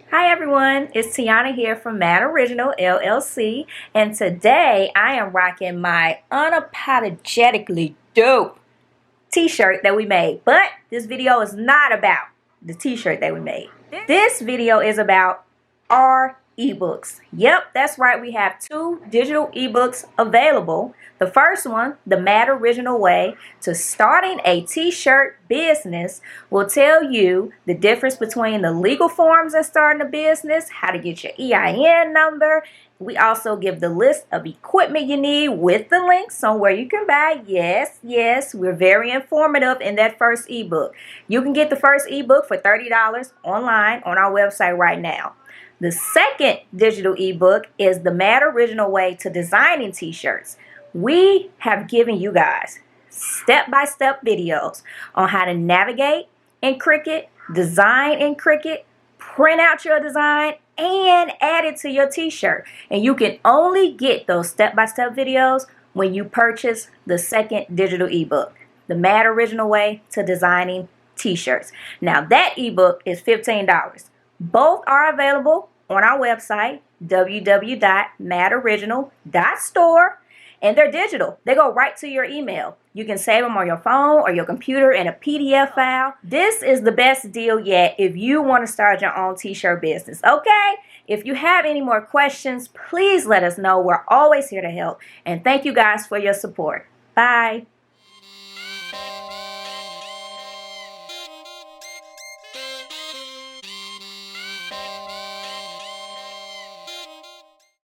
Hi everyone, it's Tiana here from Mad Original LLC, and today I am rocking my unapologetically dope t-shirt that we made. But this video is not about the t-shirt that we made. This video is about our ebooks. Yep, that's right, we have two digital ebooks available. The first one, the Mad Original Way to Starting a T-Shirt Business, will tell you the difference between the legal forms of starting a business, how to get your EIN number. We also give the list of equipment you need with the links on where you can buy. Yes, we're very informative in that first ebook. You can get the first ebook for $30 online on our website right now. The second digital ebook is the Mad Original Way to Designing T-Shirts. We have given you guys step-by-step videos on how to navigate in Cricut, design in Cricut, print out your design, and add it to your t-shirt. And you can only get those step-by-step videos when you purchase the second digital ebook, the Mad Original Way to Designing T-Shirts. Now that ebook is $15. Both are available on our website, www.madoriginal.store. And they're digital. They go right to your email. You can save them on your phone or your computer in a PDF file. This is the best deal yet if you want to start your own t-shirt business, okay? If you have any more questions, please let us know. We're always here to help. And thank you guys for your support. Bye.